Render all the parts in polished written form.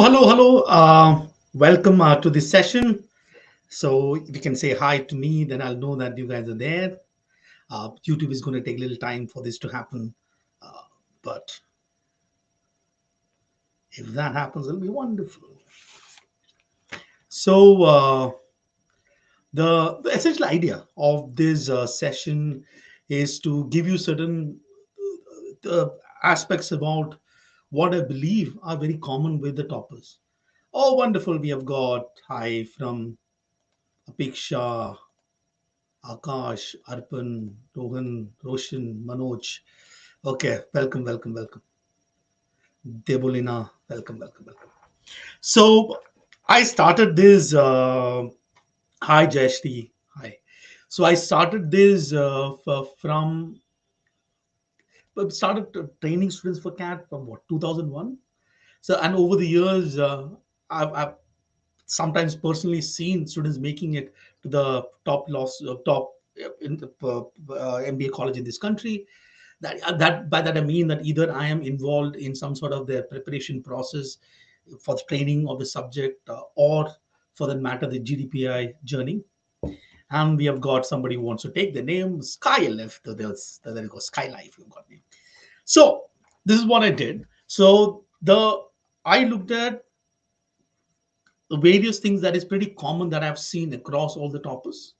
Hello. Welcome to this session. So if you can say hi to me, then I'll know that you guys are there. YouTube is going to take a little time for this to happen, uh, but if that happens, it'll be wonderful. So the essential idea of this session is to give you certain aspects about what I believe are very common with the toppers. Oh, wonderful! We have got hi from Apeksha, Akash, Arpan, Rohan, Roshan, Manoj. Okay, welcome. Debolina, welcome. So I started this. Hi, Jayashri. Hi. So I started this from started training students for CAT from what 2001. So and over the years, I've sometimes personally seen students making it to the top in the MBA college in this country. That by that I mean that either I am involved in some sort of their preparation process for the training of the subject, or for that matter, the GDPI journey. And we have got somebody who wants to take the name Skylife. There you go, Skylife. You've got name. So this is what I did. So the I looked at the various things that is pretty common that I've seen across all the toppers,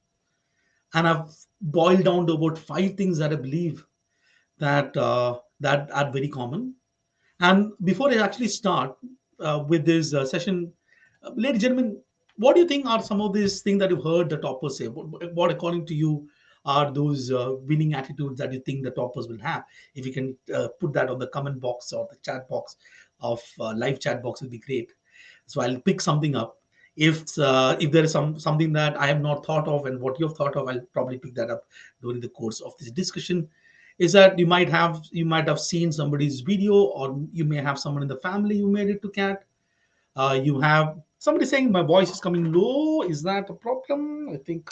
and I've boiled down to about five things that I believe that are very common. And before I actually start with this session, ladies and gentlemen, what do you think are some of these things that you've heard the toppers say? What according to you, are those winning attitudes that you think the toppers will have? If you can put that on the comment box or the chat box of live chat box, will be great. So I'll pick something up. If there is something that I have not thought of and what you have thought of, I'll probably pick that up during the course of this discussion. Is that you might have seen somebody's video, or you may have someone in the family who made it to CAT. You have somebody saying my voice is coming low. Is that a problem? I think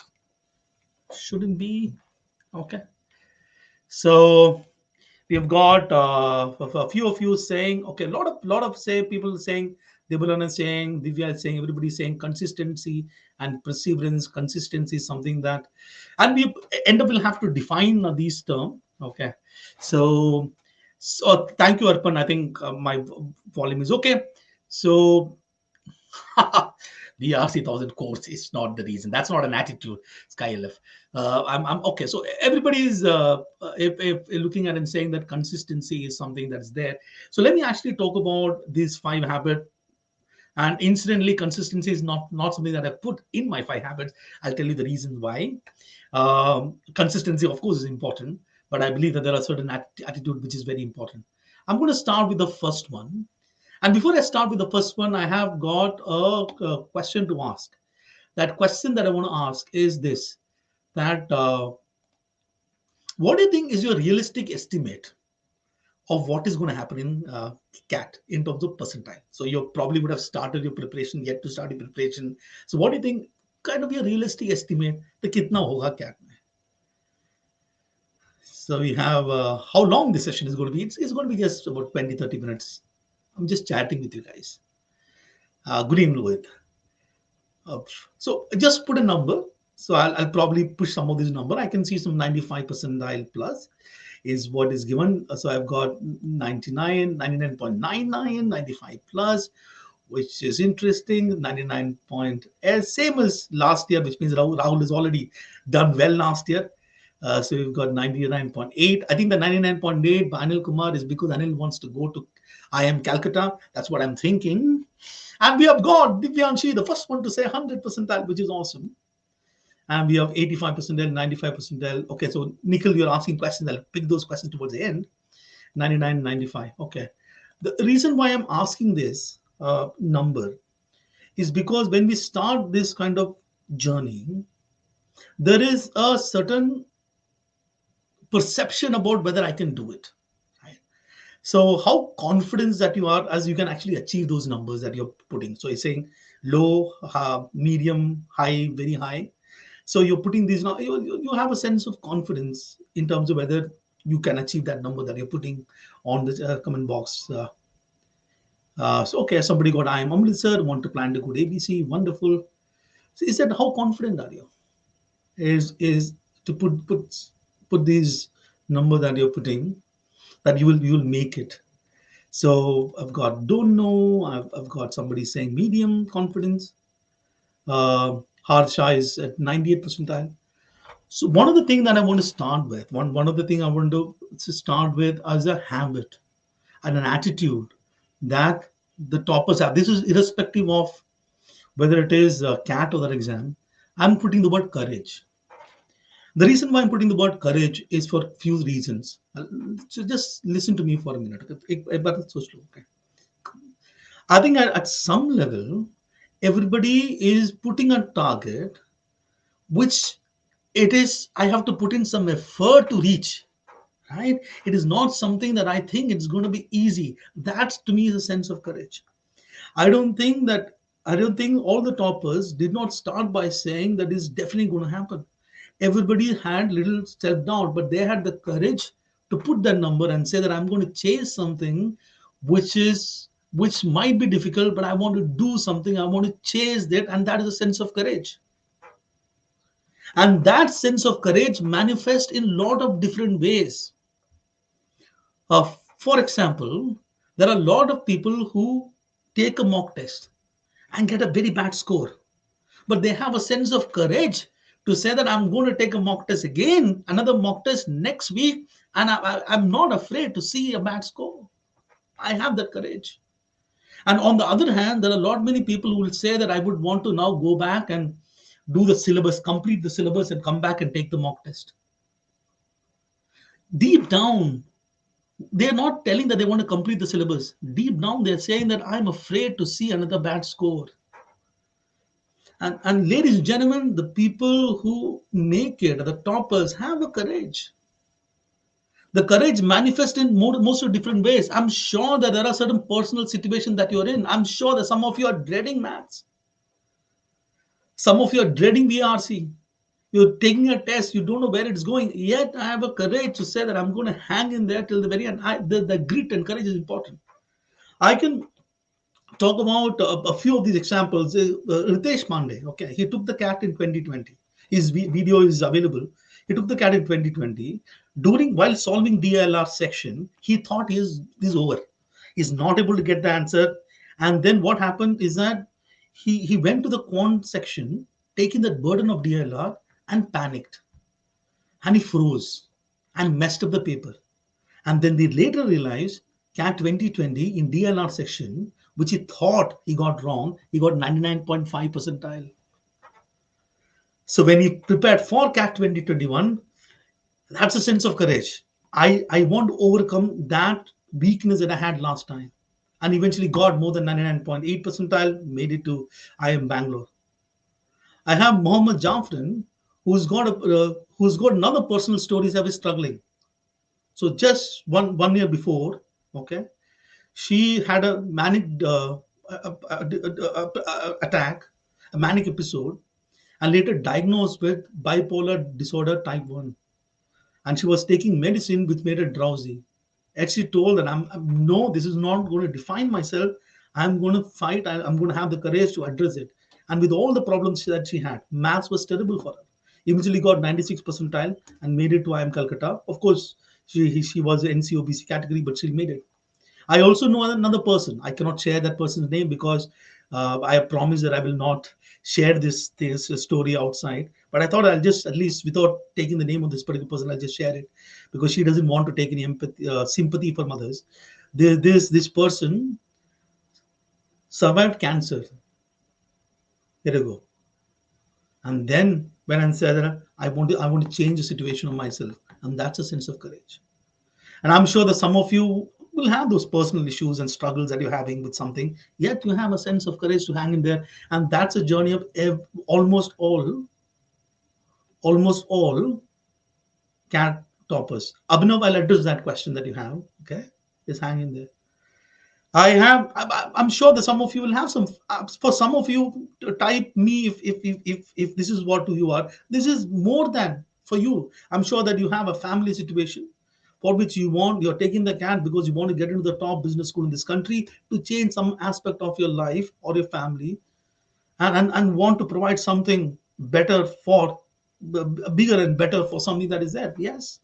shouldn't be. Okay. So we've got a few of you saying, okay, a lot of say people saying, Debulan is saying, Divya is saying, everybody's saying consistency and perseverance. Consistency is something that, and we end up will have to define these terms. Okay. So thank you, Arpan. I think my volume is okay. So the RC1000 course is not the reason. That's not an attitude, Skylif. I'm okay. So everybody is if looking at and saying that consistency is something that's there. So let me actually talk about these five habits. And incidentally, consistency is not something that I put in my five habits. I'll tell you the reason why. Consistency, of course, is important, but I believe that there are certain attitude which is very important. I'm going to start with the first one. And before I start with the first one, I have got a question to ask. That question that I want to ask is this: that what do you think is your realistic estimate of what is going to happen in CAT in terms of percentile? So you probably would have started your preparation, yet to start your preparation. So what do you think, kind of your realistic estimate, the kitna hoga CAT mein? So we have how long this session is going to be. It's going to be just about 20-30 minutes. I'm just chatting with you guys. Good evening, Lohit. Uh, so just put a number. So I'll probably push some of this number. I can see some 95 percentile plus is what is given. So I've got 99, 99.99, 95 plus, which is interesting. 99 point same as last year, which means Rahul has already done well last year. So we've got 99.8. I think the 99.8 by Anil Kumar is because Anil wants to go to IIM Calcutta. That's what I'm thinking. And we have got Divyanshi, the first one to say 100 percentile, which is awesome. And we have 85 percentile, 95 percentile. Okay, so Nikhil, you're asking questions. I'll pick those questions towards the end. 99, 95. Okay. The reason why I'm asking this number is because when we start this kind of journey, there is a certain perception about whether I can do it. Right? So how confident that you are as you can actually achieve those numbers that you're putting. So you're saying low, medium, high, very high. So you're putting these now, you have a sense of confidence in terms of whether you can achieve that number that you're putting on the comment box. So okay, somebody got I am Amritsar, want to plan to go to ABC, wonderful. So is that how confident are you? Is to put these number that you're putting that you will make it. So I've got don't know. I've got somebody saying medium confidence. Harsha is at 98 percentile. So one of the things that I want to start with, one of the thing I want to start with as a habit and an attitude that the toppers have. This is irrespective of whether it is a CAT or the exam. I'm putting the word courage. The reason why I'm putting the word courage is for few reasons. So just listen to me for a minute. But it's so slow. Okay. I think at some level, everybody is putting a target which it is I have to put in some effort to reach. Right? It is not something that I think it's going to be easy. That to me is a sense of courage. I don't think that I don't think all the toppers did not start by saying that is definitely going to happen. Everybody had little self-doubt, but they had the courage to put that number and say that I'm going to chase something which might be difficult, but I want to do something, I want to chase that, and that is a sense of courage. And that sense of courage manifests in a lot of different ways. For example, there are a lot of people who take a mock test and get a very bad score, but they have a sense of courage to say that I'm going to take a mock test again, another mock test next week, and I'm not afraid to see a bad score. I have that courage. And on the other hand, there are a lot many people who will say that I would want to now go back and do the syllabus, complete the syllabus, and come back and take the mock test. Deep down, they're not telling that they want to complete the syllabus. Deep down, they're saying that I'm afraid to see another bad score. And ladies and gentlemen, the people who make it, the toppers, have a courage. The courage manifests in most of different ways. I'm sure that there are certain personal situations that you're in. I'm sure that some of you are dreading maths. Some of you are dreading VRC. You're taking a test, you don't know where it's going. Yet I have a courage to say that I'm going to hang in there till the very end. The grit and courage is important. I can talk about a few of these examples. Ritesh Pandey, okay, he took the CAT in 2020. His video is available. He took the CAT in 2020. While solving DLR section, he thought he's over. He's not able to get the answer. And then what happened is that he went to the quant section, taking the burden of DLR and panicked. And he froze and messed up the paper. And then they later realized CAT 2020 in DLR section, which he thought he got wrong, he got 99.5 percentile. So when he prepared for CAT 2021, that's a sense of courage. I want to overcome that weakness that I had last time. And eventually got more than 99.8 percentile, made it to IIM Bangalore. I have Mohamed Jaffran, who's got another personal stories of his struggling. So just one year before, okay, she had a manic attack, a manic episode, and later diagnosed with bipolar disorder type 1. And she was taking medicine which made her drowsy. And she told that no, this is not going to define myself. I'm going to fight. I'm going to have the courage to address it. And with all the problems that she had, maths was terrible for her. Eventually got 96 percentile and made it to IIM Calcutta. Of course, she was an NCOBC category, but she made it. I also know another person. I cannot share that person's name because I have promised that I will not share this story outside. But I thought I'll just, at least without taking the name of this particular person, I'll just share it because she doesn't want to take any empathy, sympathy from others. This person survived cancer a year ago, and then when I said that I want to change the situation of myself, and that's a sense of courage. And I'm sure that some of you will have those personal issues and struggles that you're having with something, yet you have a sense of courage to hang in there. And that's a journey of almost all CAT toppers. Abhinav, I'll address that question that you have. Okay, just hang in there. I'm sure that some of you will have some. For some of you, type me if this is what you are. This is more than for you. I'm sure that you have a family situation. for which you're taking the CAT because you want to get into the top business school in this country to change some aspect of your life or your family, and want to provide something better for bigger and better for something that is there. Yes,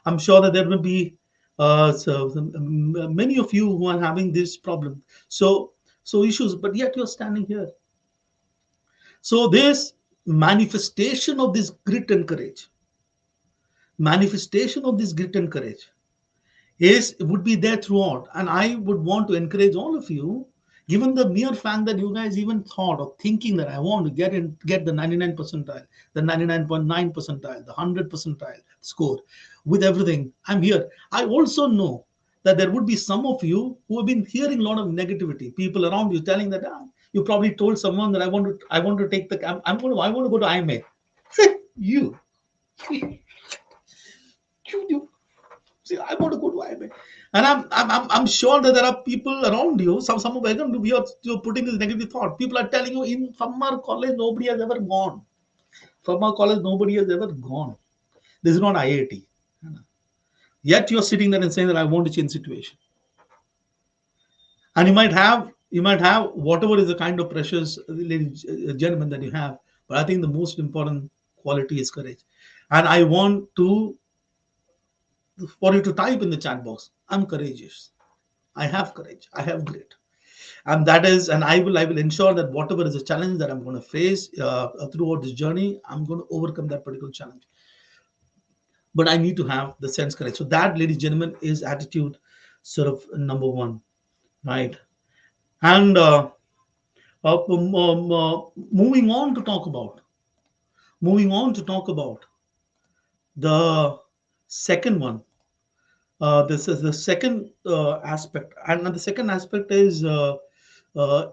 I'm sure that there will be many of you who are having this problem. So issues, but yet you're standing here. So this manifestation of this grit and courage, manifestation of this grit and courage would be there throughout. And I would want to encourage all of you, given the mere fact that you guys even thought of thinking that I want to get the 99 percentile, the 99.9 percentile, the 100 percentile score with everything. I'm here. I also know that there would be some of you who have been hearing a lot of negativity, people around you telling that you probably told someone that I want to take the I want to go to IMA. you you See, I want to go to IMA, and I'm sure that there are people around you. Some of them you're putting this negative thought. People are telling you in from our college nobody has ever gone. From our college nobody has ever gone. This is not IIT. Yet you're sitting there and saying that I want to change situation. And you might have whatever is the kind of pressures, ladies and gentlemen, that you have. But I think the most important quality is courage. And I want for you to type in the chat box, I'm courageous. I have courage. I have grit. And I will ensure that whatever is a challenge that I'm going to face throughout this journey, I'm going to overcome that particular challenge. But I need to have the sense courage. So that, ladies and gentlemen, is attitude sort of number one, right? And moving on to talk about the second one. This is the second aspect, and the second aspect is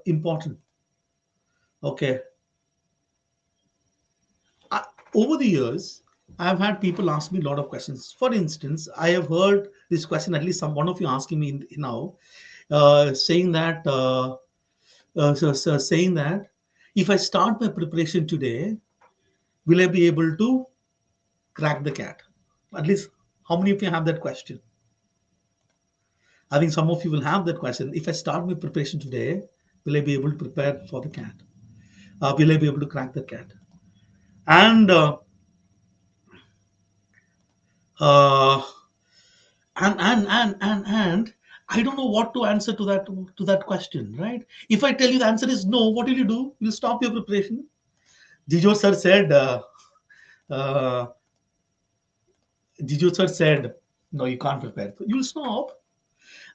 important. Okay. Over the years, I've had people ask me a lot of questions. For instance, I have heard this question, at least one of you asking me now, saying that saying that if I start my preparation today, will I be able to crack the CAT? At least, how many of you have that question? I think some of you will have that question. If I start my preparation today, will I be able to prepare for the CAT? Will I be able to crack the CAT? And uh, and I don't know what to answer to that question, right? If I tell you the answer is no, what will you do? You'll stop your preparation. Jijo sir said. Uh, Jijo sir said, no, you can't prepare. So you'll stop.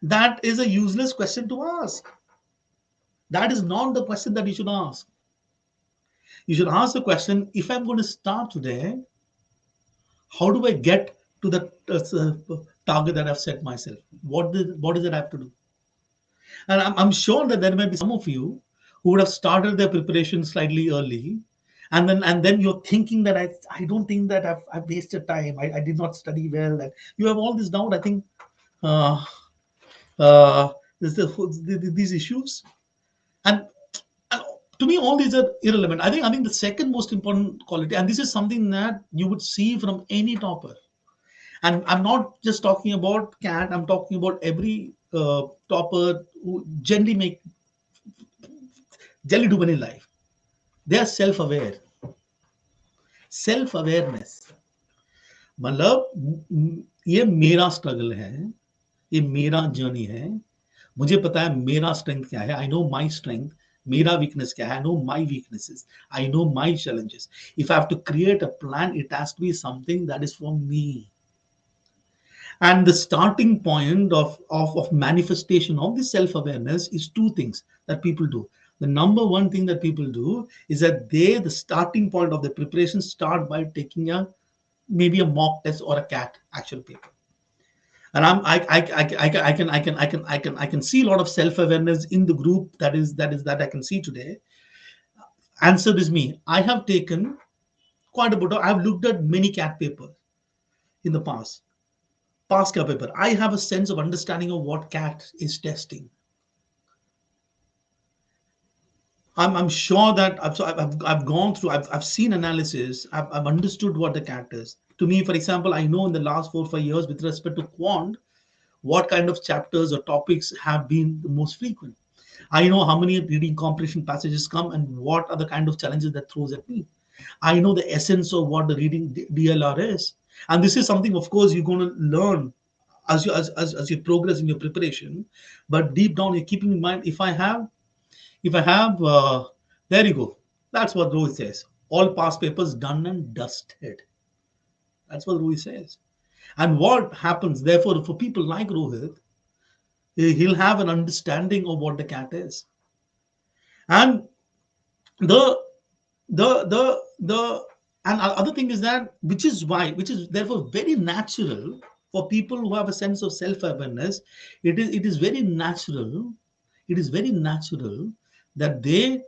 That is a useless question to ask. That is not the question that you should ask. You should ask the question, if I'm going to start today, how do I get to the target that I've set myself? What does it have to do? And I'm sure that there may be some of you who would have started their preparation slightly early, and then you're thinking that I don't think that I've wasted time. I did not study well. And you have all this doubt. I think uh, these issues, and to me, all these are irrelevant. I think the second most important quality, and this is something that you would see from any topper. And I'm not just talking about CAT. I'm talking about every topper who generally do well in life. They are self-aware. Self-awareness. मतलब ये मेरा struggle है, ये मेरा journey है, मुझे पता है मेरा स्ट्रेंथ क्या है, आई नो माई स्ट्रेंथ, मेरा वीकनेस क्या है, I know my weaknesses, I know my challenges. If I have to create a plan, it has to be something that is for me. And the starting point of manifestation of this self-awareness is two things that people do. The number one thing that people do is that the starting point of the preparation start by taking maybe a mock test or a CAT actual paper. And I can see a lot of self-awareness in the group that I can see today. Answer is me. I have taken quite a bit of, I've looked at many CAT papers in the past paper. I have a sense of understanding of what CAT is testing. I'm sure that I've gone through, I've seen analysis, I've understood what the cat is. To me, for example, I know in the last 4 or 5 years with respect to quant, what kind of chapters or topics have been the most frequent. I know how many reading comprehension passages come and what are the kind of challenges that throws at me. I know the essence of what the reading DLR is. And this is something, of course, you're going to learn as you progress in your preparation. But deep down, you're keeping in mind, if I have, there you go. That's what Rohit says. All past papers done and dusted. That's what Rohit says. And what happens, therefore, for people like Rohit, he'll have an understanding of what the cat is. And the the and other thing is that which is therefore very natural for people who have a sense of self-awareness. It is very natural. It is very natural that they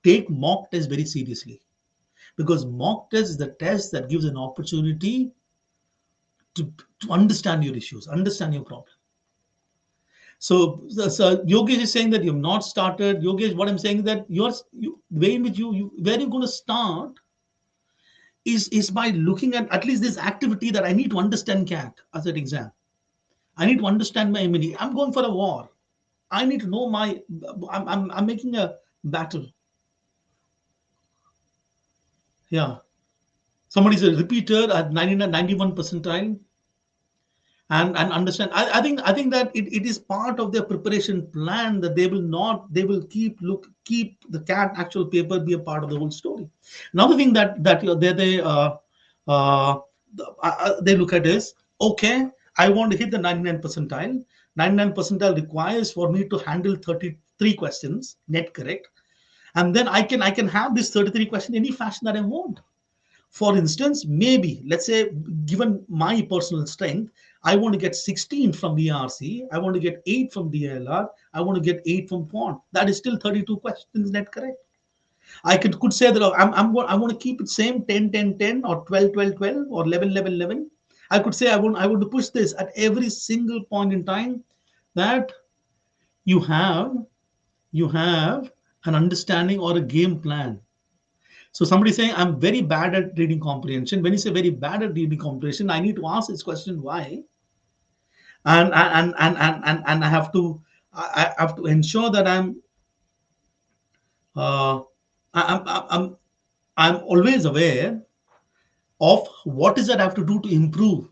take mock test very seriously, because mock test is the test that gives an opportunity to understand your issues, understand your problem. So Yogesh is saying that you've not started. Yogesh, what I'm saying is that the way in which where you're going to start is by looking at least this activity that I need to understand CAT as an exam. I need to understand my enemy. I'm going for a war. I need to know I'm making a battle. Yeah. Somebody's a repeater at 99, 91 percentile. And understand, I think that it is part of their preparation plan that they will keep the CAT actual paper be a part of the whole story. Another thing that uh, they look at is, okay, I want to hit the 99 percentile. 99 percentile requires for me to handle 33 questions net correct, and then I can have this 33 question any fashion that I want. For instance, maybe let's say, given my personal strength, I want to get 16 from VRC, I want to get 8 from DLR, I want to get 8 from quant. That is still 32 questions net correct. I could say that I want to keep it same 10 10 10 or 12 12 12 or 11 11 11. I could say I want to push this at every single point in time, that you have you have an understanding or a game plan. So somebody saying, I'm very bad at reading comprehension. When you say very bad at reading comprehension, I need to ask this question, why? And I have to ensure that uh, I'm I'm always aware of what is that I have to do to improve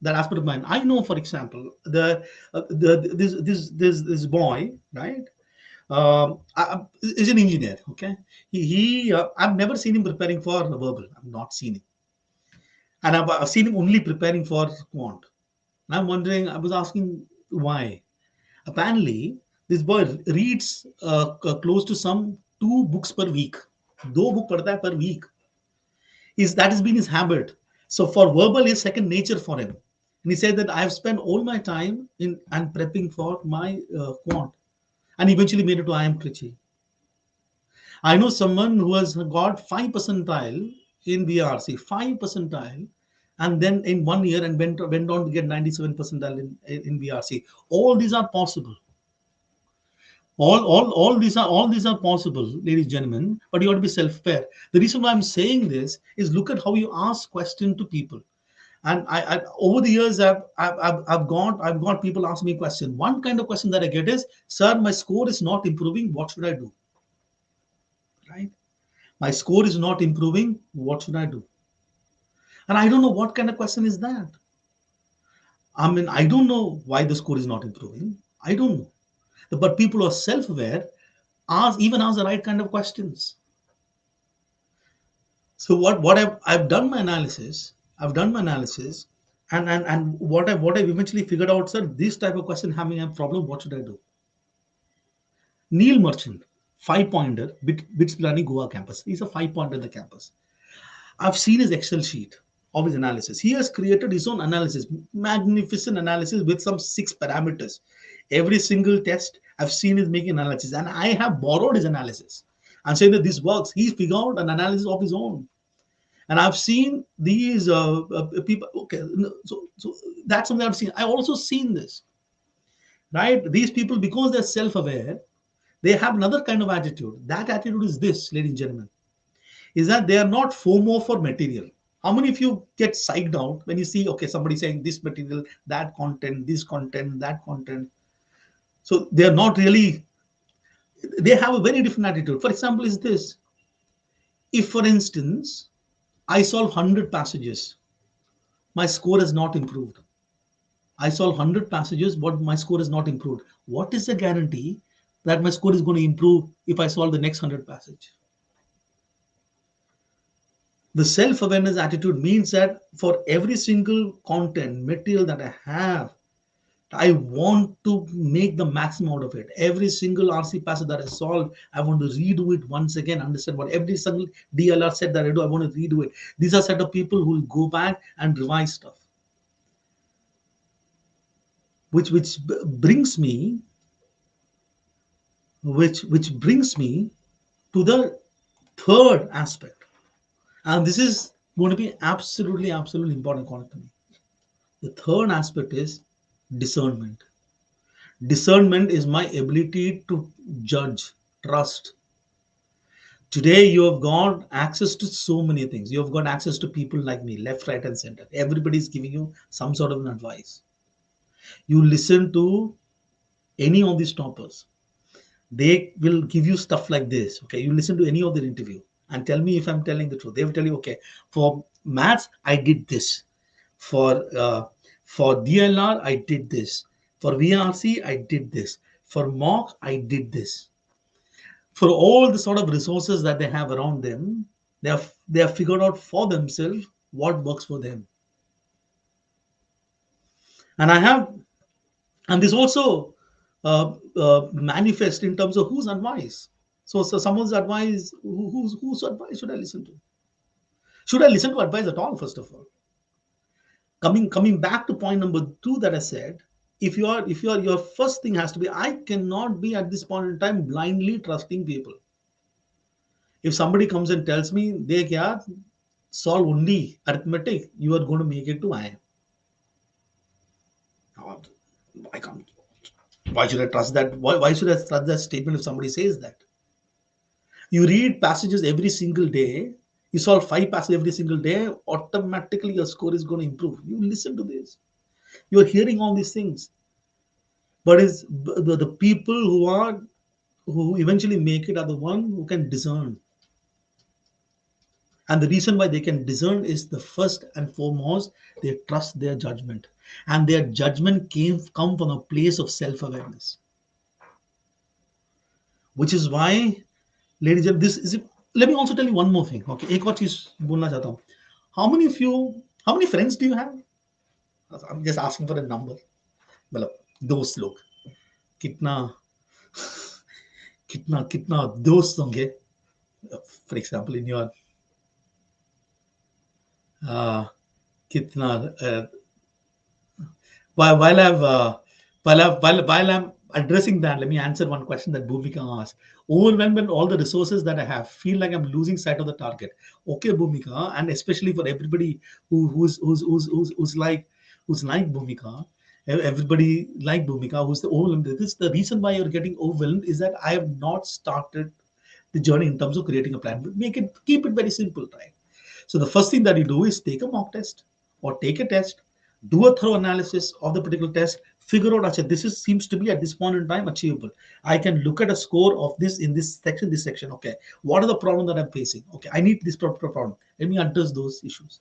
that aspect of mine. I know, for example, the this boy, right? Is an engineer. Okay, I've never seen him preparing for verbal. I've not seen him, and I've seen him only preparing for quant. And I'm wondering, I was asking why. Apparently, this boy reads close to some 2 books per week. दो book पढ़ता है per week. That has been his habit. So for verbal is second nature for him. And he said that I have spent all my time in and prepping for my quant, and eventually made it to IIM Trichy. I know someone who has got 5 percentile in VRC, 5 percentile, and then in 1 year and went on to get 97 percentile in VRC. All these are possible. All these are possible, ladies and gentlemen, but you have to be self-aware. The reason why I'm saying this is, look at how you ask question to people. And I over the years, I've got people ask me question. One kind of question that I get is, sir, my score is not improving. What should I do? Right? My score is not improving. What should I do? And I don't know what kind of question is that. I mean, I don't know why the score is not improving. I don't know. But people who are self-aware even ask the right kind of questions. So what I've done my analysis. I've done my analysis, and what I've eventually figured out, sir, this type of question having a problem. What should I do? Neil Merchant, 5-pointer, BITS Pilani Goa campus. He's a 5-pointer in the campus. I've seen his Excel sheet of his analysis. He has created his own analysis, magnificent analysis with some 6 parameters. Every single test I've seen is making analysis, and I have borrowed his analysis and saying that this works. He's figured out an analysis of his own, and I've seen these people. Okay, so that's something I've seen. I also seen this, right? These people, because they're self-aware, They have another kind of attitude. That attitude is this, ladies and gentlemen, is that they are not FOMO for material. How many of you get psyched out when you see, okay, somebody saying this material, that content, this content, that content? So they are not really, they have a very different attitude. For example, is this: if, for instance, I solve 100 passages, my score has not improved. I solve 100 passages, but my score has not improved. What is the guarantee that my score is going to improve if I solve the next 100 passage? The self-awareness attitude means that for every single content material that I have, I want to make the maximum out of it. Every single RC passage that I solve, I want to redo it once again, understand what every single DLR set that I do, I want to redo it. These are set of people who will go back and revise stuff. Which brings me, which brings me to the third aspect. And this is going to be absolutely important concept to me. The third aspect is discernment. Discernment is my ability to judge, trust. Today, you have got access to so many things. You have got access to people like me, left, right, and center. Everybody is giving you some sort of an advice. You listen to any of these toppers. They will give you stuff like this. Okay, you listen to any of their interview and tell me if I'm telling the truth. They will tell you, okay, for maths, I did this. For DLR, I did this. For VRC, I did this. For mock, I did this. For all the sort of resources that they have around them, they have figured out for themselves what works for them. And I have, and this also manifest in terms of whose advice. So someone's advice, whose advice should I listen to? Should I listen to advice at all? First of all, coming back to point number 2 that I said, if your first thing has to be, I cannot be at this point in time blindly trusting people. If somebody comes and tells me they kya solve only arithmetic, you are going to make it to I. I can't. Why should I trust that? Why should I trust that statement if somebody says that? You read passages every single day, you solve 5 passages every single day, automatically your score is going to improve. You listen to this. You're hearing all these things. But it's the people who eventually make it are the one who can discern. And the reason why they can discern is the first and foremost, they trust their judgment. And their judgment come from a place of self-awareness. Which is why, ladies and gentlemen, let me also tell you one more thing. Okay, एक और चीज बोलना चाहता हूँ. How many friends do you have? I'm just asking for a number. मतलब दोस्त लोग कितना कितना कितना दोस्त होंगे? For example, in your kitna while I've while I'm addressing that, let me answer one question that Bhumika asked. Overwhelmed when all the resources that I have, feel like I'm losing sight of the target. Okay, Bhumika, and especially for everybody who's like Bhumika, everybody like Bhumika, who's the overwhelmed. This the reason why you're getting overwhelmed is that I have not started the journey in terms of creating a plan. Keep it very simple, right? So the first thing that you do is take a mock test or take a test, do a thorough analysis of the particular test, figure out, actually, seems to be at this point in time achievable. I can look at a score of this in this section. Okay, what are the problem that I'm facing? Okay, I need this problem. Let me address those issues.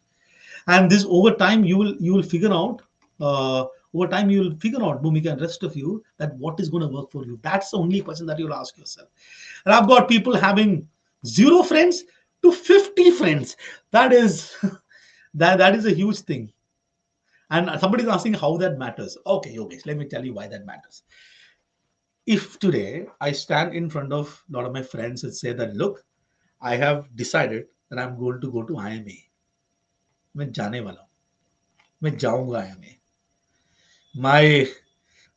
And this over time, you will figure out. Over time, you will figure out, Bhumika and rest of you, that what is going to work for you. That's the only question that you'll ask yourself. And I've got people having 0 friends to 50 friends. That is that is a huge thing. And somebody is asking how that matters. Okay, Yogesh, let me tell you why that matters. If today I stand in front of a lot of my friends and say that, look, I have decided that I'm going to go to IMA. मैं जाने वाला हूँ. मैं जाऊंगा IMA.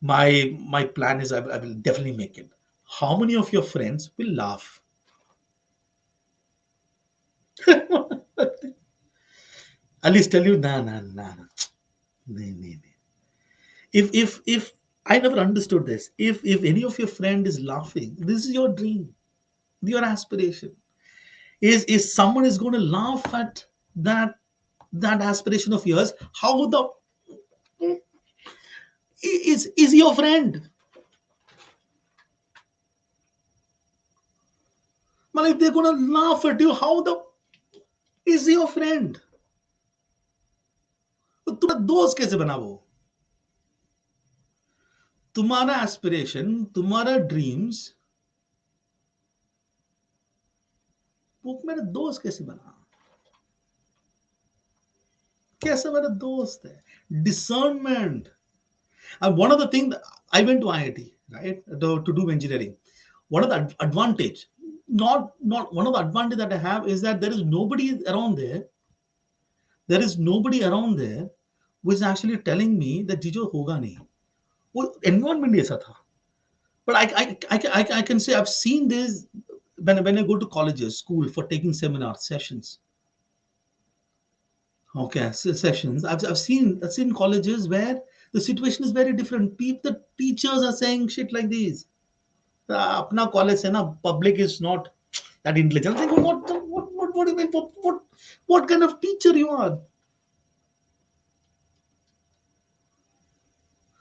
My plan is I will definitely make it. How many of your friends will laugh? At least tell you, nah. Nee. If I never understood this. If any of your friend is laughing, this is your dream, your aspiration. Is someone is going to laugh at that aspiration of yours? How the is your friend? Man, if they're going to laugh at you, how the is your friend? तो तुम्हारा दोस्त कैसे बना वो? तुम्हारा aspiration, तुम्हारा dreams, वो मेरा दोस्त कैसे बना? कैसे मेरा दोस्त है? Discernment. And one of the things, I went to IIT, right, to do engineering. One of the advantage, not one of the advantage that I have is that there is nobody around there. There is nobody around there who is actually telling me that जीजो होगा नहीं. वो environment ऐसा था. But I can say I've seen this when I go to colleges, school for taking seminar sessions. Okay, sessions. I've seen colleges where the situation is very different. The teachers are saying shit like this. अपना college है ना, public is not that intelligent. I'm thinking, what do you mean? What kind of teacher you are?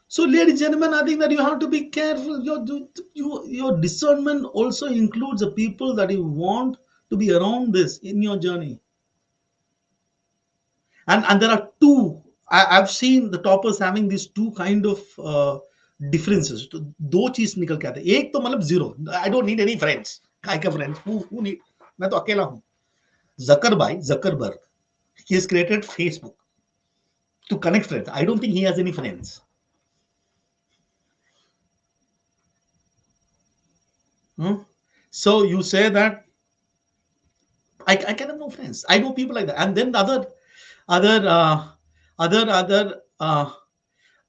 So, ladies and gentlemen, I think that you have to be careful. Your discernment also includes the people that you want to be around this in your journey. And there are two. I've seen the toppers having these two kind of differences. दो चीज निकल के आते हैं. एक तो मतलब zero. I don't need any friends. काय का friends? Who need? मैं तो अकेला हूँ. Zuckerberg, he has created Facebook to connect friends. I don't think he has any friends. So you say that I can have no friends. I know people like that, and then the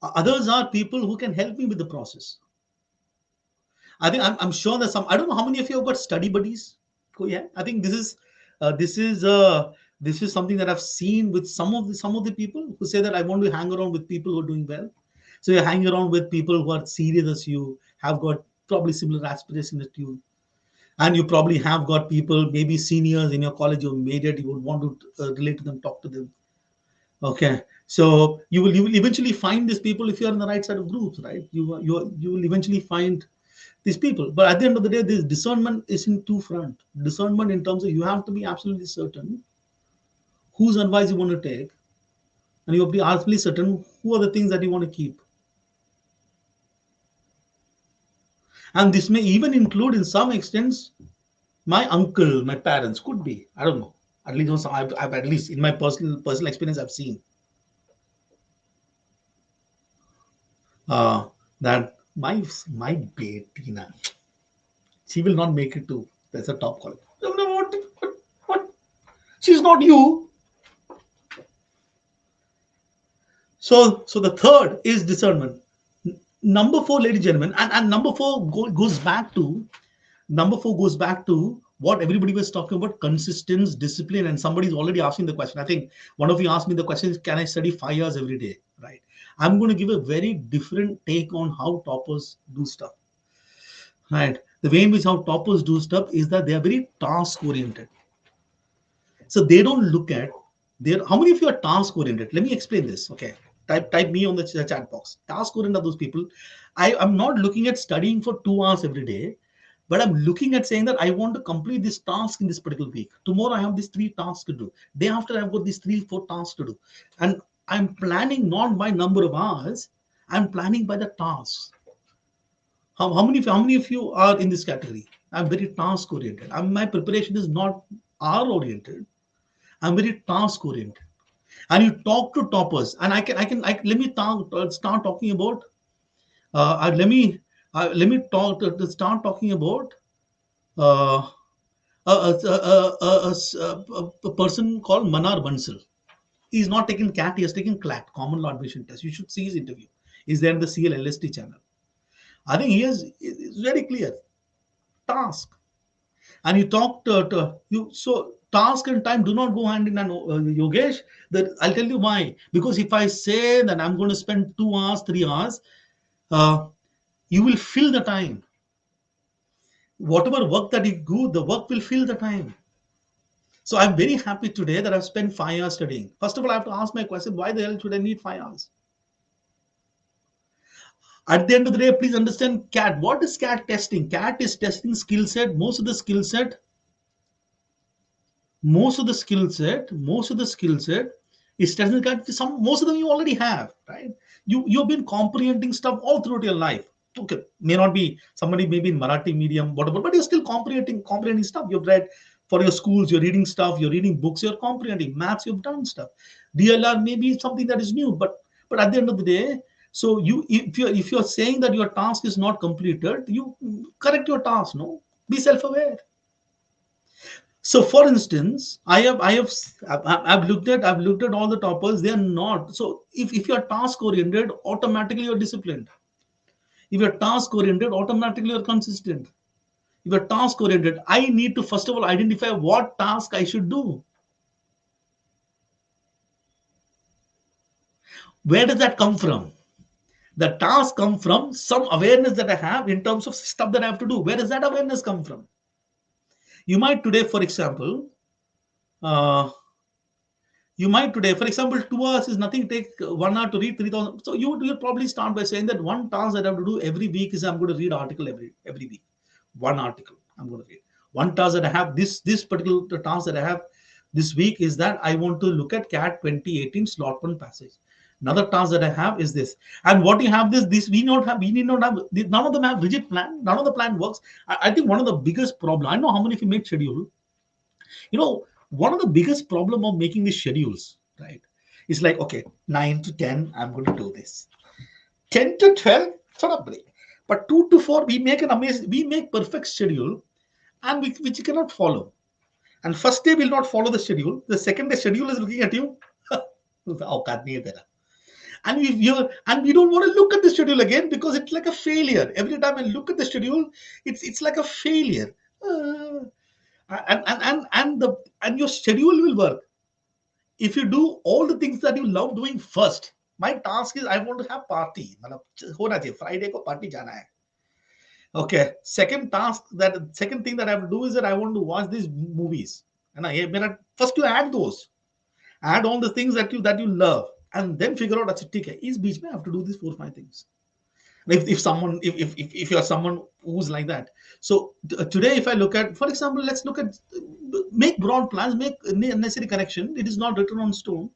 others are people who can help me with the process. I think I'm sure that some. I don't know how many of you have got study buddies. Oh, yeah, I think this is something that I've seen with some of the people who say that I want to hang around with people who are doing well. So you're hanging around with people who are serious as you, have got probably similar aspirations as you, and you probably have got people, maybe seniors in your college who made it. You would want to relate to them, talk to them. Okay, so you will eventually find these people if you are in the right side of groups, right? You will eventually find these people. But at the end of the day, this discernment is in two front. Discernment in terms of you have to be absolutely certain whose advice you want to take, and you have to be absolutely certain who are the things that you want to keep. And this may even include, in some extents, my uncle, my parents, could be. I don't know. At least I've at least in my personal experience, I've seen that my Betina, she will not make it to that's a top college. What? She's not you. So the third is discernment. Number four, ladies and gentlemen, and number four goes back to what everybody was talking about: consistence, discipline. And somebody's already asking the question. I think one of you asked me the question is, can I study 5 years every day? Right. I'm going to give a very different take on how toppers do stuff. Right. The way in which how toppers do stuff is that they are very task oriented. So they don't look at how many of you are task oriented? Let me explain this. Okay. Type me on the chat box. Task oriented are those people. I'm not looking at studying for 2 hours every day, but I'm looking at saying that I want to complete this task in this particular week. Tomorrow I have these 3 tasks to do. Day after I've got these 3-4 tasks to do. And I'm planning not by number of hours, I'm planning by the tasks. How many of you are in this category? I'm very task oriented. My preparation is not hour oriented. I'm very task oriented. And you talk to toppers, and let me start talking about. Let me start talking about a person called Manar Bansal. He's not taken CAT, he has taken CLAT, Common Law Admission Test. You should see his interview. He's there in the CLLST channel. I think it's very clear. Task. And you talk to you. So task and time do not go hand in hand, Yogesh. That I'll tell you why. Because if I say that I'm going to spend 2 hours, 3 hours, uh, you will fill the time. Whatever work that you do, the work will fill the time. So I'm very happy today that I've spent 5 hours studying. First of all, I have to ask my question, why the hell should I need 5 hours? At the end of the day, please understand CAT. What is CAT testing? CAT is testing skill set. Most of the skill set is testing CAT. Most of them you already have, right? You've been comprehending stuff all throughout your life. Okay, may not be somebody maybe in Marathi medium, whatever, but you're still comprehending stuff. You've read for your schools, you're reading stuff, you're reading books, you're comprehending maths, you've done stuff. DLR may be something that is new, but at the end of the day, so if you're saying that your task is not completed, you correct your task. No, be self-aware. So, for instance, I've looked at all the toppers. They are not. So, if you're task oriented, automatically you're disciplined. If you're task oriented, automatically you're consistent. If you're task oriented, I need to first of all identify what task I should do. Where does that come from? The task come from some awareness that I have in terms of stuff that I have to do. Where does that awareness come from? You might today, for example, uh, for example, 2 hours is nothing. Take 1 hour to read 3,000. So you'll probably start by saying that one task that I have to do every week is I'm going to read article every week. One article I'm going to read. One task that I have this particular task that I have this week is that I want to look at CAT 2018 slot one passage. Another task that I have is this. And what you have this we need not have, none of them have rigid plan. None of the plan works. I think one of the biggest problem, I know how many of you make schedule. One of the biggest problem of making these schedules, right, is like, okay, 9 to 10, I'm going to do this. 10 to 12, sort of break. But 2 to 4, we make perfect schedule, and which you cannot follow. And first day will not follow the schedule. The second day schedule is looking at you. And we don't want to look at the schedule again because it's like a failure. Every time I look at the schedule, it's like a failure. And your schedule will work if you do all the things that you love doing first. My task is I want to have party. Friday ko party jana hai. Okay. Second thing that I have to do is that I want to watch these movies. And first you add those. Add all the things that you love, and then figure out that's it. Is beach mein I have to do these 4 or 5 things. If you're someone who's like that. So today, if I look at, for example, let's look at, make broad plans, make necessary correction. It is not written on stone.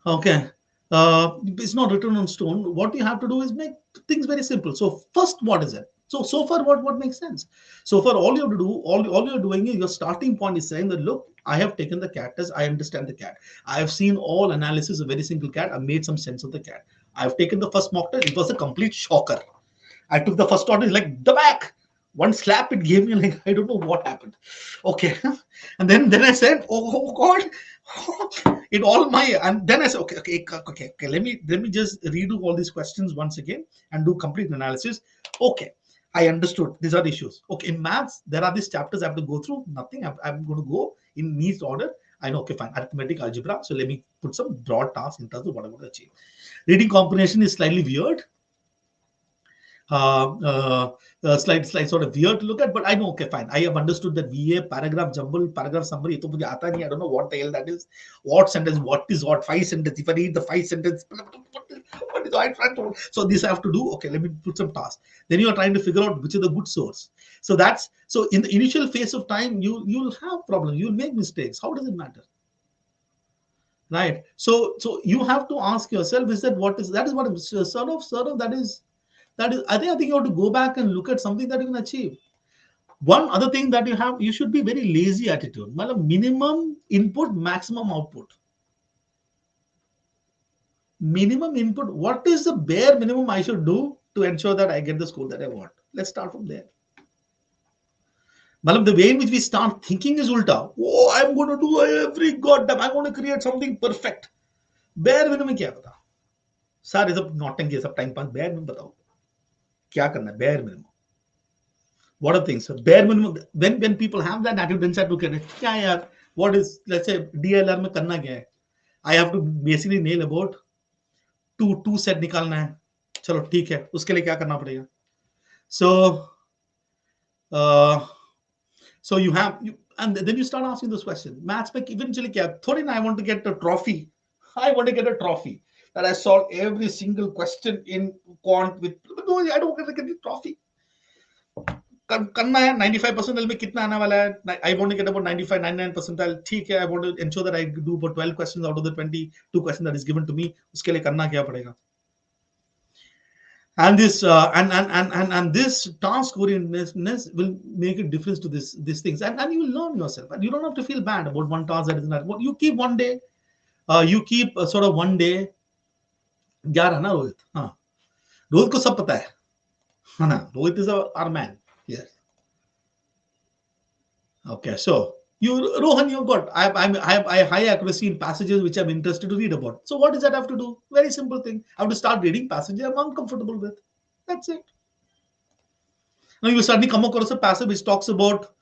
Okay. It's not written on stone. What you have to do is make things very simple. So first, what is it? So far, what makes sense? So far, all you have to do, all you're doing is your starting point is saying that, look, I have taken the CAT test. I understand the CAT. I have seen all analysis of very single CAT. I made some sense of the CAT. I've taken the first mock test. It was a complete shocker. I took the first order, like the back. One slap it gave me, like, I don't know what happened. Okay. And then I said, oh God, and then I said, okay. Let me just redo all these questions once again and do complete analysis. Okay. I understood. These are the issues. Okay. In maths, there are these chapters I have to go through. Nothing. I'm going to go in neat order. I know, okay, fine. Arithmetic, algebra. So let me put some broad tasks in terms of what I want to achieve. Reading comprehension is slightly weird. Slide sort of weird to look at, but I know, okay, fine. I have understood that VA, paragraph jumble, paragraph summary. I don't know what the hell that is. What sentence, what is what, 5 sentence. If I read the 5 sentence, what is I trying to? So this I have to do. Okay, let me put some tasks. Then you are trying to figure out which is the good source. So in the initial phase of time, you'll have problems. You'll make mistakes. How does it matter? Right. So you have to ask yourself, is that what is I think you have to go back and look at something that you can achieve. One other thing that you should be very lazy attitude. Minimum input, maximum output. Minimum input. What is the bare minimum I should do to ensure that I get the score that I want? Let's start from there. The way in which we start thinking is ulta. Oh, I'm going to do every goddamn. I'm going to create something perfect. Bare minimum क्या पता? सारे सब नौटंकी सब time pass. Bare minimum बताओ. क्या करना है? Bare minimum. What are things? So bare minimum. When people have that attitude inside, look at it. क्या यार? What is, let's say, DLR में करना क्या है? I have to basically nail about two set निकालना है. चलो ठीक है, उसके लिए क्या करना पड़ेगा? So so you have you, and then you start asking this question. Maths में eventually क्या? थोड़ी ना I want to get a trophy. I want to get a trophy that I solved every single question in quant with. No, I don't want to get a trophy. करना है 95 percentile में कितना आने वाला है? I want to get about 95, 99 percentile. ठीक है, I want to ensure that I do about 12 questions out of the 22 questions that is given to me. उसके लिए करना क्या पड़ेगा? And this and this task orientedness will make a difference to these things, and you will learn yourself, and you don't have to feel bad about one task that is not what you keep one day. You keep sort of one day. क्या है ना रोहित? हाँ, रोहित को सब पता है ना? Rohit is our man. Yes. Okay, so Rohan, you've got I have high accuracy in passages which I'm interested to read about. So what does that have to do? Very simple thing. I have to start reading passages I'm uncomfortable with. That's it. Now you suddenly come across a passage which talks about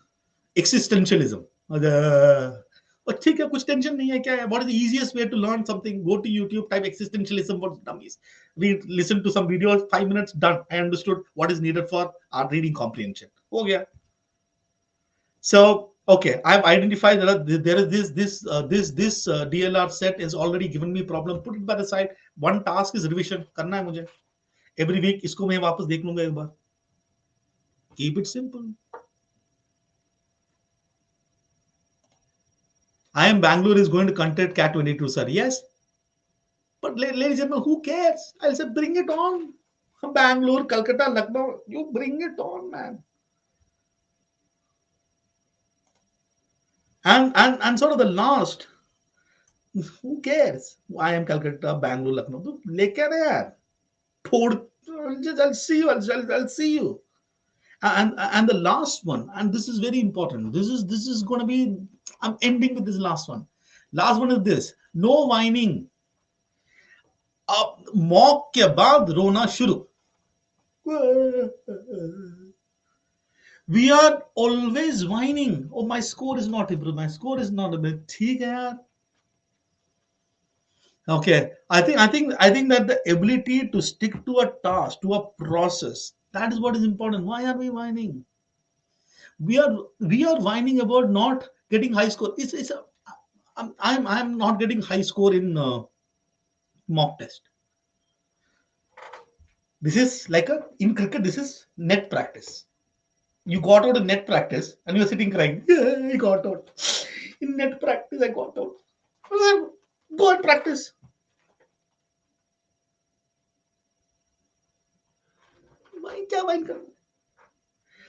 existentialism. But ठीक है, कुछ tension नहीं है क्या है? What is the easiest way to learn something? Go to YouTube, type existentialism for dummies. Read, listen to some videos, 5 minutes, done. I understood what is needed for our reading comprehension. हो गया. So, okay, I've identified that there is this DLR set is already given me problem. Put it by the side. One task is revision. करना है मुझे. Every week इसको मैं वापस देख लूंगा एक बार. Keep it simple. IIM Bangalore is going to conduct CAT 22, sir. Yes. But ladies and gentlemen, who cares? I'll say bring it on. Bangalore, Calcutta, Lucknow, you bring it on, man. And sort of the last, who cares? IIM Calcutta, Bangalore, Lucknow. Leke yaar. I'll see you. I'll see you. And the last one, and this is very important. This is going to be. I'm ending with this last one. Last one is this: no whining. अब mock के बाद रोना शुरू. We are always whining. Oh, my score is not improved. My score is not a bit. ठीक है यार. Okay, I think that the ability to stick to a task, to a process, that is what is important. Why are we whining? We are whining about not getting high score. I'm not getting high score in mock test. This is like in cricket, this is net practice. You got out of net practice and you're sitting crying. Yeah, I got out. In net practice, I got out. Go and practice.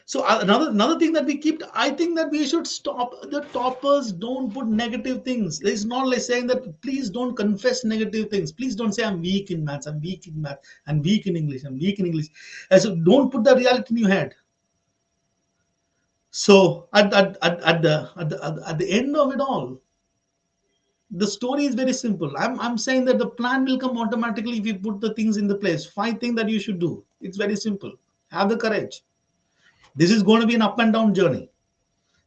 So another thing that we keep, I think that we should stop. The toppers don't put negative things. It's not like saying that please don't confess negative things. Please don't say I'm weak in maths, I'm weak in math, I'm weak in English, I'm weak in English. And so don't put that reality in your head. So at the end of it all, the story is very simple. I'm saying that the plan will come automatically if you put the things in the place. 5 things that you should do. It's very simple. Have the courage. This is going to be an up and down journey.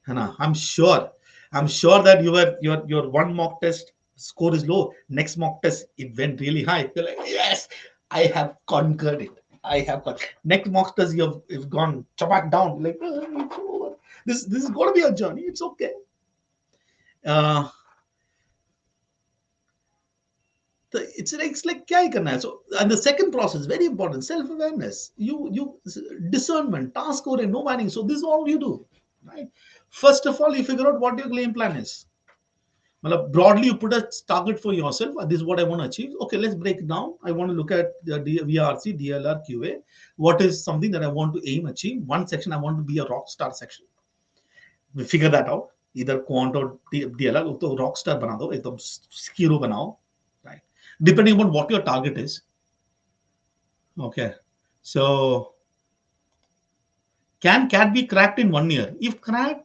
I'm sure that your one mock test score is low. Next mock test it went really high. You're like, yes, I have conquered it. I have got next mock test you've gone back down. Like it's over. This is going to be a journey. It's okay. It's like क्या ही करना है. So and the second process very important, self awareness. You discernment, task oriented, no whining. So this is all you do, right? First of all, you figure out what your game plan is. Broadly, you put a target for yourself. This is what I want to achieve. Okay, let's break it down. I want to look at the VRC, DLR, QA. What is something that I want to aim achieve? One section I want to be a rock star section. We figure that out. Either quant or DLR. तो rock star बना दो, एकदम hero बनाओ. Depending on what your target is. Okay. So can CAT be cracked in 1 year? If CAT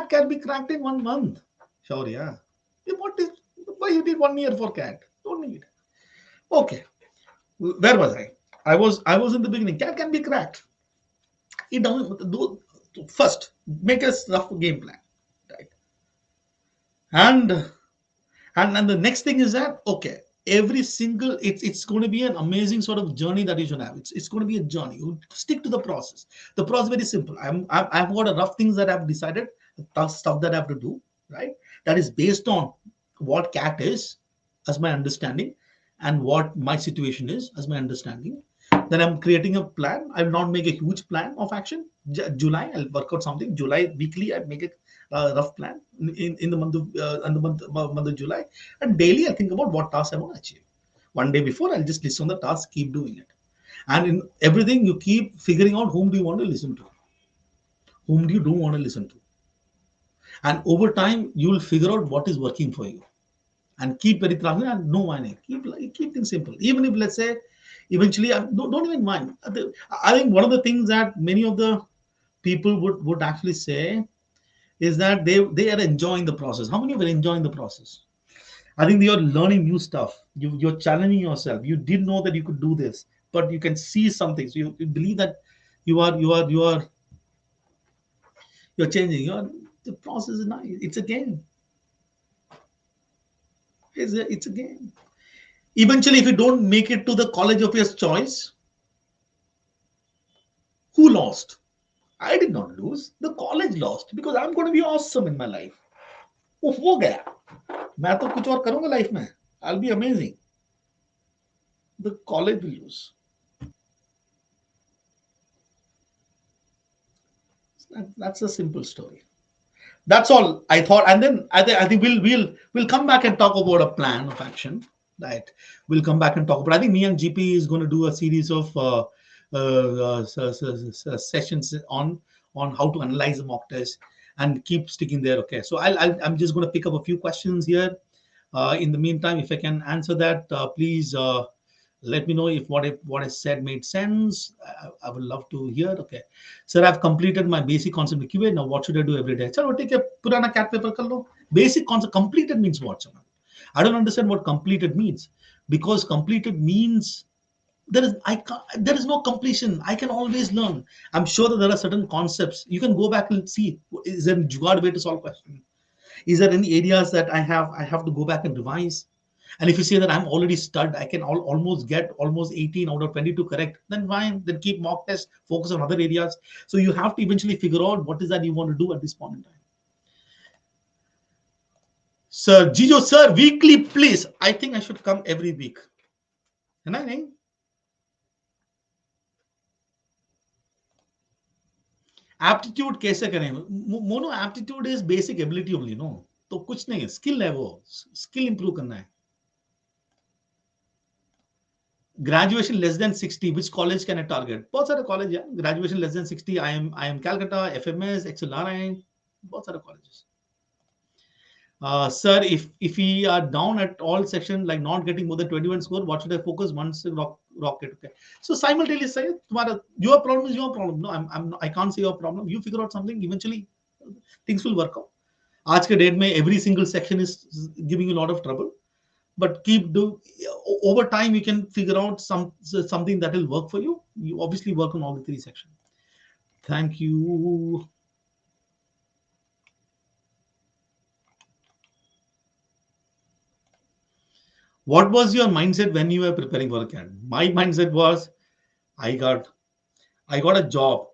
can be cracked in 1 month. Sure, yeah. Why you need 1 year for CAT? Don't need. Okay. Where was I? I was in the beginning. CAT can be cracked. It doesn't do first make a rough game plan. Right. And the next thing is that okay. every single, it's going to be an amazing sort of journey that you should have. It's going to be a journey. You stick to the process. The process is very simple. I've got a rough things that I've decided, tough stuff that I have to do, right? That is based on what CAT is as my understanding, and what my situation is as my understanding. Then I'm creating a plan. I will not make a huge plan of action. July, I'll work out something. July weekly, I make a rough plan in the month of month of July, and daily I think about what tasks I want to achieve. One day before, I'll just list on the task, keep doing it, and in everything you keep figuring out whom do you want to listen to, whom do you don't want to listen to, and over time you will figure out what is working for you, and keep very transparent and no whining. Keep things simple. Even if, let's say, eventually, don't even mind. I think one of the things that many of the people would actually say is that they are enjoying the process. How many of you are enjoying the process? I think you're learning new stuff. You're challenging yourself. You didn't know that you could do this, but you can see something. So you believe that you're changing. The process is nice. It's a game. It's a game. Eventually, if you don't make it to the college of your choice, who lost? I did not lose. The college lost because I'm going to be awesome in my life. वो हो गया. मैं तो कुछ और करूंगा life में. I'll be amazing. The college will lose. That's a simple story. That's all I thought, and then I think we'll come back and talk about a plan of action. Right, we'll come back and talk. But I think me and GP is going to do a series of sessions on how to analyze a mock test and keep sticking there. Okay, so I'm just going to pick up a few questions here. In the meantime, if I can answer that, please let me know if what I said made sense. I would love to hear. Okay, sir, I've completed my basic concept QA. Now, what should I do every day? Chalo, take a purana CAT paper kar lo. Basic concept completed means what? I don't understand what completed means, because completed means there is no completion. I can always learn. I'm sure that there are certain concepts you can go back and see. Is there a jugaad way to solve question? Is there any areas that I have to go back and revise? And if you say that I'm already stud, I can almost get almost 18 out of 22 correct, then fine. Then keep mock test, focus on other areas. So you have to eventually figure out what is that you want to do at this point in time. Sir, GEJO, sir, weekly, please. I think I should come every week. And I think aptitude कैसे करें? Mono aptitude is basic ability only, no? तो कुछ नहीं है, skill है वो, skill improve करना है. Graduation less than 60, which college can I target? बहुत सारे college है. Graduation less than 60, I am Calcutta, FMS, XLRI, बहुत सारे colleges. Sir, if we are down at all section, like not getting more than 21 score, what should I focus? Once rocket. Okay. So simultaneously, your problem is your problem. No, I can't say your problem. You figure out something. Eventually, things will work out. आज के date में every single section is giving you a lot of trouble, but over time you can figure out something that will work for you. You obviously work on all the 3 sections. Thank you. What was your mindset when you were preparing for a CAT? My mindset was, I got a job.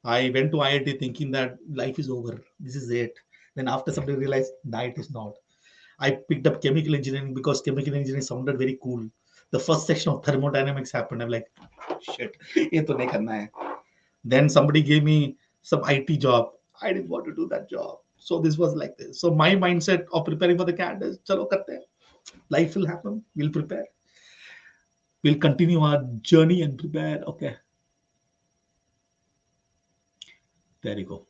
I went to IIT thinking that life is over. This is it. Then after somebody realized, no, it is not. I picked up chemical engineering because chemical engineering sounded very cool. The first section of thermodynamics happened. I'm like, shit, ye to nahi karna hai. Then somebody gave me some IT job. I didn't want to do that job. So this was like this. So my mindset of preparing for the CAT is, chalo karte hain. Life will happen. We'll prepare. We'll continue our journey and prepare. Okay. There you go.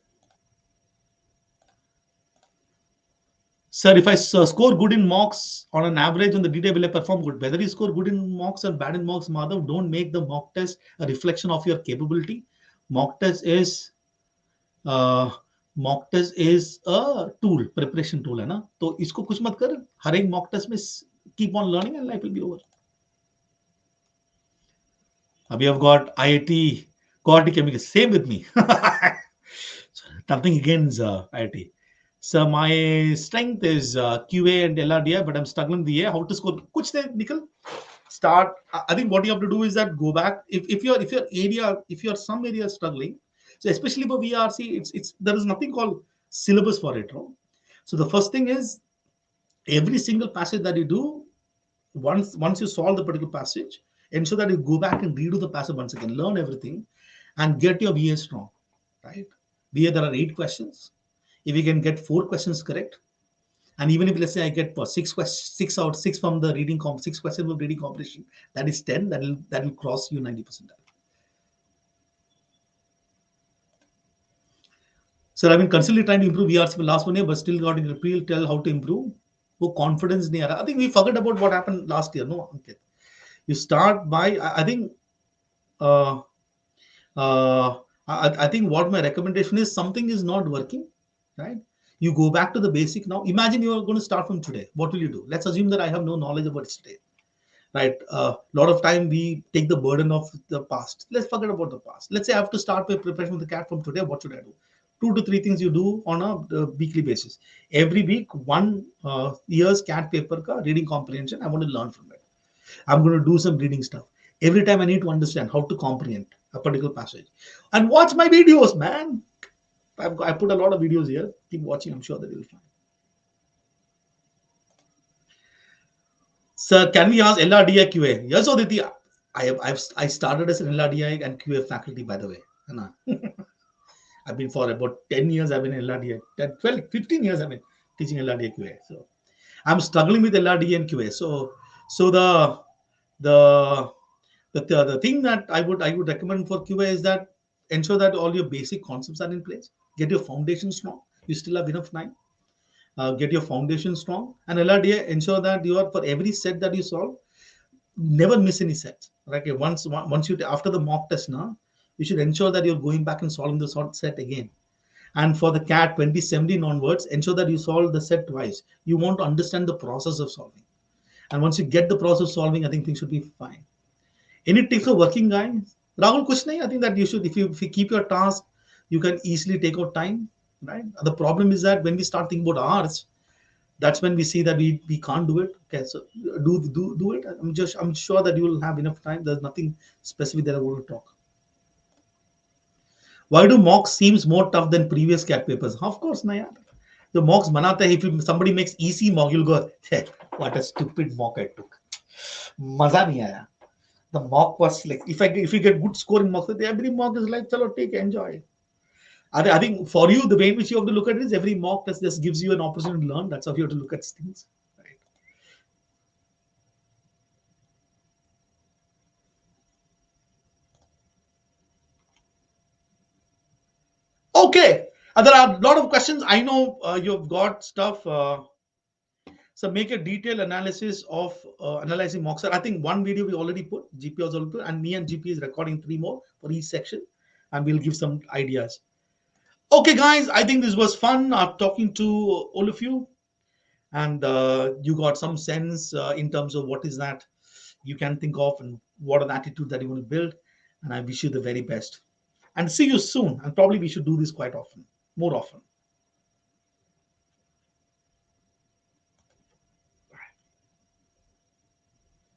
Sir, if I score good in mocks on an average on the D-Day, will I perform good? Whether you score good in mocks or bad in mocks, Madhav, don't make the mock test a reflection of your capability. Mock test is a tool, preparation tool, है ना? तो इसको कुछ मत कर. हर एक mock test में keep on learning and life will be over. We have got IIT, Guwahati Chemical. Same with me. Nothing against IIT. So my strength is QA and LRDI, but I'm struggling the A. How to score? Kuch there, Nikhil? Start. I think what you have to do is that go back. If you're some area struggling, so especially for VRC, it's there is nothing called syllabus for it, no? So the first thing is every single passage that you do, once you solve the particular passage, ensure that you go back and redo the passage once again, learn everything, and get your VA strong, right? VA, there are 8 questions. If you can get 4 questions correct, and even if let's say I get 6 from the 6 questions of reading comprehension, that is 10. That will cross you 90%. So I've been constantly trying to improve VRC for last 1 year, but still got in appeal. Tell how to improve. वो confidence नहीं आ रहा. I think we forgot about what happened last year. No, okay. You start by I think uh, I think what my recommendation is, something is not working, right? You go back to the basic now. Imagine you are going to start from today. What will you do? Let's assume that I have no knowledge about it today, right? A lot of time we take the burden of the past. Let's forget about the past. Let's say I have to start with preparation of the CAT from today. What should I do? 2 to 3 things you do on a weekly basis. Every week, 1 year's CAT paper ka reading comprehension. I want to learn from it. I'm going to do some reading stuff. Every time I need to understand how to comprehend a particular passage. And watch my videos, man. I put a lot of videos here. Keep watching. I'm sure that you'll find. Sir, can we ask LRDI QA? Yes, Aditi. I started as an LRDI and QA faculty, by the way. I've been for about 10 years. I've been in LRDI. 12, 15 years I've been teaching LRDI QA. So I'm struggling with LRDI and QA. So the thing that I would recommend for QA is that ensure that all your basic concepts are in place. Get your foundation strong. You still have enough time. Get your foundation strong. And LRDA, ensure that you are, for every set that you solve, never miss any sets. Okay, once you after the mock test now, you should ensure that you're going back and solving the sort set again. And for the CAT 2017 onwards, ensure that you solve the set twice. You want to understand the process of solving. And once you get the process of solving, I think things should be fine. Any tips for working guys? Rahul, kuch nahi. I think that you should, if you keep your task, you can easily take out time, right? The problem is that when we start thinking about hours, that's when we see that we can't do it. Okay, so do it. I'm sure that you will have enough time. There's nothing specific that I want to talk. Why do mocks seems more tough than previous CAT papers? Of course, na yaar. The mocks banate hai, if somebody makes easy mock, you'll go, hey, what a stupid mock I took. Maza nahi aaya. The mock was like, if you get good score in mock, every mock is like, chalo, take, enjoy. I think for you, the way in which you have to look at it is every mock test just gives you an opportunity to learn. That's how you have to look at things. Right? Okay. There are a lot of questions. I know you've got stuff. So make a detailed analysis of analyzing mocks. I think one video we already put, GP was already put, and me and GP is recording 3 more for each section, and we'll give some ideas. Okay, guys, I think this was fun talking to all of you, and you got some sense in terms of what is that you can think of and what an attitude that you want to build. And I wish you the very best. And see you soon. And probably we should do this quite often, more often.